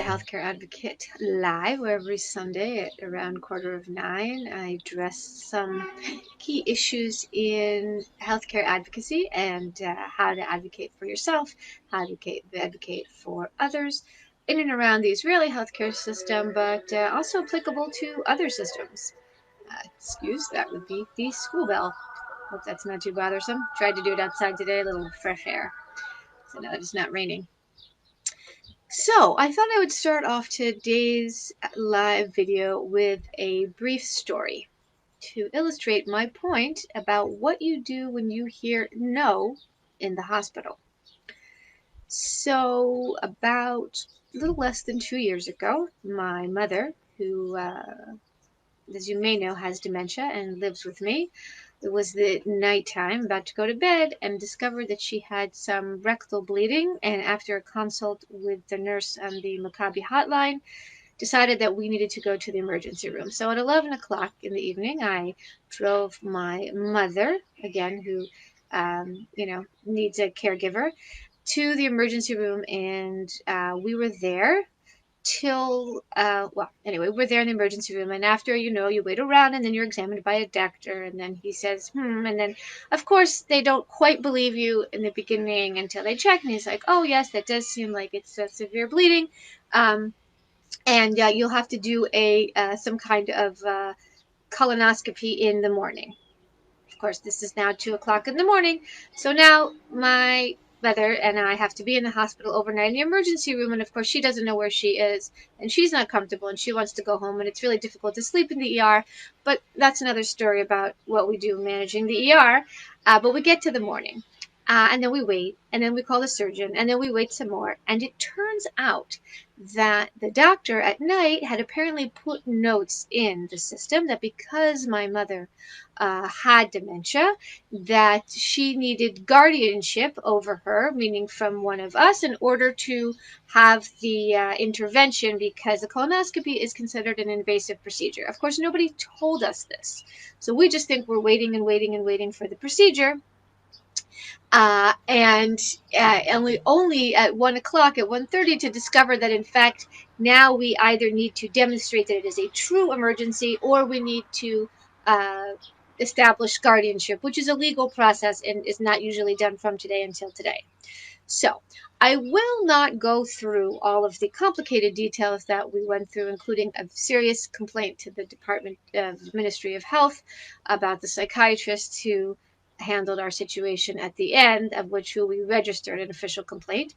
Healthcare Advocate live every Sunday at around 9:15. I address some key issues in healthcare advocacy and how to advocate for yourself, how to advocate for others in and around the Israeli healthcare system, but also applicable to other systems. Excuse, that would be the school bell. Hope that's not too bothersome. Tried to do it outside today, a little fresh air. So now it's not raining. So I thought I would start off today's live video with a brief story to illustrate my point about what you do when you hear no in the hospital. So about a little less than 2 years ago, my mother, who, as you may know, has dementia and lives with me, it was the nighttime, about to go to bed, and discovered that she had some rectal bleeding. And after a consult with the nurse on the Maccabi hotline, decided that we needed to go to the emergency room. So at 11 o'clock in the evening, I drove my mother, again, who, needs a caregiver, to the emergency room, and we were there till we're there in the emergency room, and after you wait around, and then you're examined by a doctor, and then he says and then of course they don't quite believe you in the beginning until they check, and he's like, oh yes, that does seem like it's a severe bleeding, and you'll have to do a some kind of colonoscopy in the morning. Of course, this is now 2 o'clock in the morning, so now my mother and I have to be in the hospital overnight in the emergency room, and of course she doesn't know where she is, and she's not comfortable, and she wants to go home, and it's really difficult to sleep in the ER, but that's another story about what we do managing the ER. But we get to the morning, and then we wait, and then we call the surgeon, and then we wait some more, and it turns out that the doctor at night had apparently put notes in the system that because my mother had dementia, that she needed guardianship over her, meaning from one of us, in order to have the intervention, because a colonoscopy is considered an invasive procedure. Of course, nobody told us this, so we just think we're waiting and waiting and waiting for the procedure. And only at 1 o'clock, at 1:30, to discover that in fact now we either need to demonstrate that it is a true emergency, or we need to establish guardianship, which is a legal process and is not usually done from today until today. So I will not go through all of the complicated details that we went through, including a serious complaint to the Department of Ministry of Health about the psychiatrist who handled our situation at the end, of which we registered an official complaint.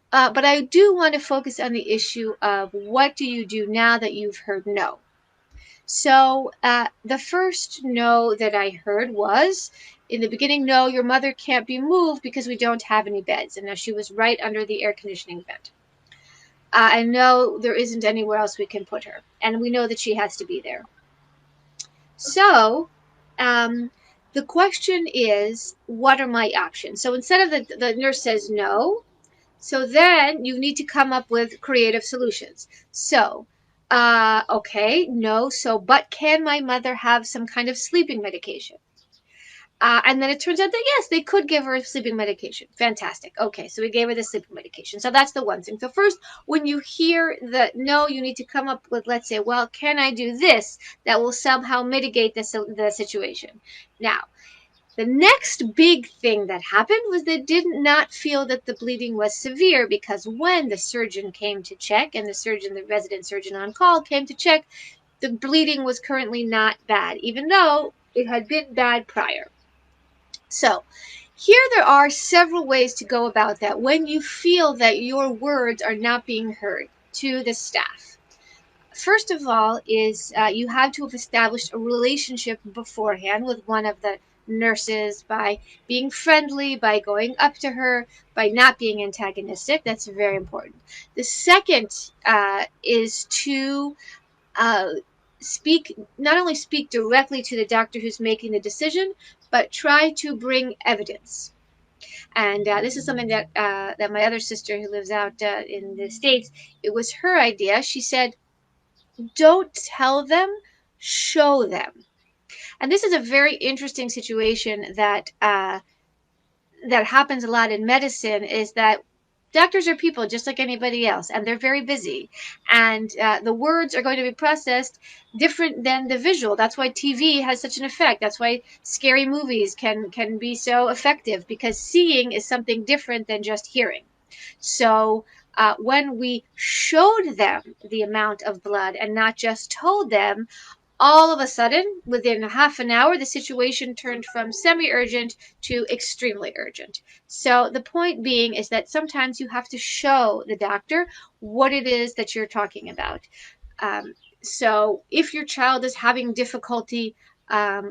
But I do want to focus on the issue of what do you do now that you've heard no. So the first no that I heard was, in the beginning, no, your mother can't be moved because we don't have any beds. And now she was right under the air conditioning vent. I know there isn't anywhere else we can put her, and we know that she has to be there. So the question is, what are my options? So instead of the nurse says no, so then you need to come up with creative solutions. So okay, no, so but can my mother have some kind of sleeping medication? And then it turns out that yes, they could give her sleeping medication. Fantastic. Okay, so we gave her the sleeping medication. So that's the one thing. So first, when you hear the no, you need to come up with, let's say, well, can I do this that will somehow mitigate the situation? Now, the next big thing that happened was they did not feel that the bleeding was severe, because when the surgeon came to check, and the resident surgeon on call came to check, the bleeding was currently not bad, even though it had been bad prior. So here there are several ways to go about that when you feel that your words are not being heard to the staff. First of all is you have to have established a relationship beforehand with one of the nurses by being friendly, by going up to her, by not being antagonistic. That's very important. The second is to not only speak directly to the doctor who's making the decision, but try to bring evidence. And this is something that my other sister, who lives out in the States, it was her idea. She said, don't tell them, show them. And this is a very interesting situation that happens a lot in medicine, is that Doctors are people just like anybody else, and they're very busy. And the words are going to be processed different than the visual. That's why TV has such an effect. That's why scary movies can be so effective, because seeing is something different than just hearing. So when we showed them the amount of blood and not just told them, all of a sudden, within half an hour, the situation turned from semi-urgent to extremely urgent. So the point being is that sometimes you have to show the doctor what it is that you're talking about. Um, so if your child is having difficulty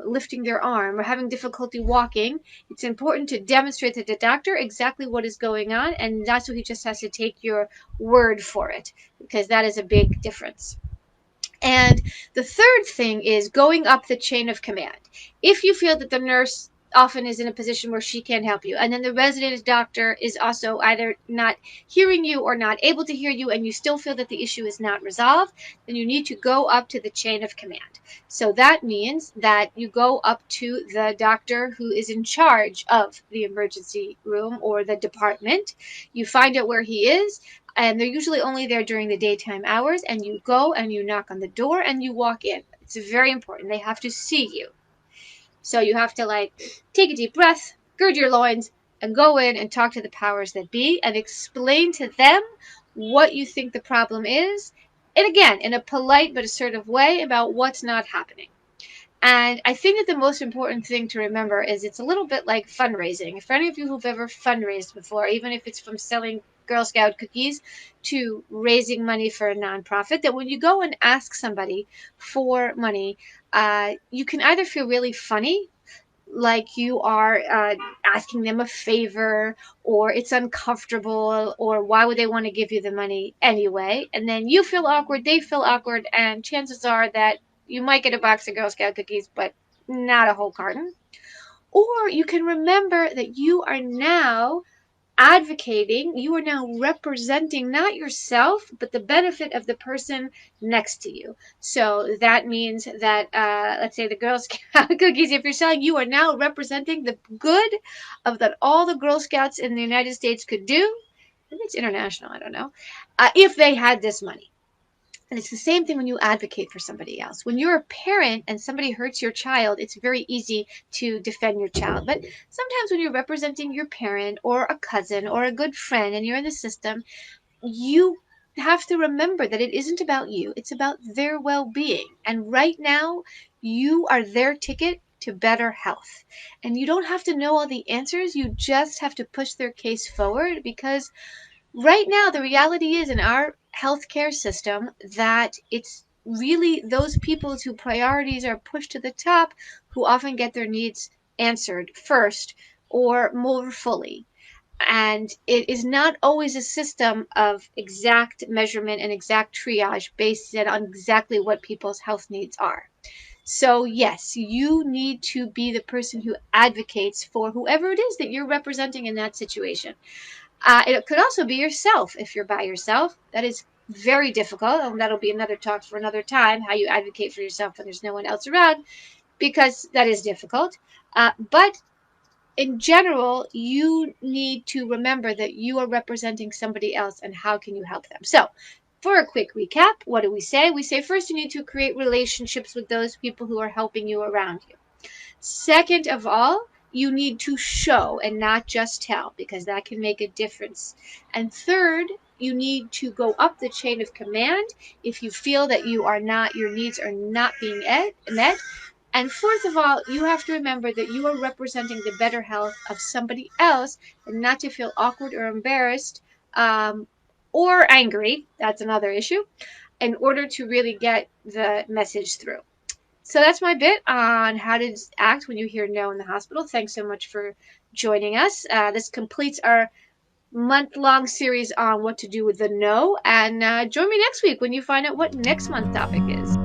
lifting their arm or having difficulty walking, it's important to demonstrate to the doctor exactly what is going on, and that's what he just has to take your word for it, because that is a big difference. And the third thing is going up the chain of command. If you feel that the nurse often is in a position where she can't help you, and then the resident doctor is also either not hearing you or not able to hear you, and you still feel that the issue is not resolved, then you need to go up to the chain of command. So that means that you go up to the doctor who is in charge of the emergency room or the department. You find out where he is, and they're usually only there during the daytime hours, and you go and you knock on the door and you walk in. It's very important. They have to see you. So you have to take a deep breath, gird your loins, and go in and talk to the powers that be and explain to them what you think the problem is. And again, in a polite but assertive way about what's not happening. And I think that the most important thing to remember is it's a little bit like fundraising. If any of you who've ever fundraised before, even if it's from selling Girl Scout cookies to raising money for a nonprofit, that when you go and ask somebody for money, you can either feel really funny, like you are asking them a favor, or it's uncomfortable, or why would they want to give you the money anyway? And then you feel awkward, they feel awkward, and chances are that you might get a box of Girl Scout cookies, but not a whole carton. Or you can remember that you are now advocating, you are now representing not yourself, but the benefit of the person next to you. So that means that, let's say the Girl Scout cookies, if you're selling, you are now representing the good of that all the Girl Scouts in the United States could do. Maybe it's international, I don't know, if they had this money. And it's the same thing when you advocate for somebody else. When you're a parent and somebody hurts your child, it's very easy to defend your child. But sometimes when you're representing your parent or a cousin or a good friend and you're in the system, you have to remember that it isn't about you. It's about their well-being. And right now, you are their ticket to better health. And you don't have to know all the answers. You just have to push their case forward, because right now, the reality is in our healthcare system that it's really those people whose priorities are pushed to the top who often get their needs answered first or more fully. And it is not always a system of exact measurement and exact triage based on exactly what people's health needs are. So, yes, you need to be the person who advocates for whoever it is that you're representing in that situation. It could also be yourself if you're by yourself. That is very difficult, and that'll be another talk for another time, how you advocate for yourself when there's no one else around, because that is difficult. But in general, you need to remember that you are representing somebody else, and how can you help them? So, for a quick recap, what do we say? We say first you need to create relationships with those people who are helping you around you. Second of all, you need to show and not just tell, because that can make a difference. And third, you need to go up the chain of command if you feel that your needs are not being met. And fourth of all, you have to remember that you are representing the better health of somebody else, and not to feel awkward or embarrassed or angry. That's another issue, in order to really get the message through. So that's my bit on how to act when you hear no in the hospital. Thanks so much for joining us. This completes our month-long series on what to do with the no. And join me next week when you find out what next month's topic is.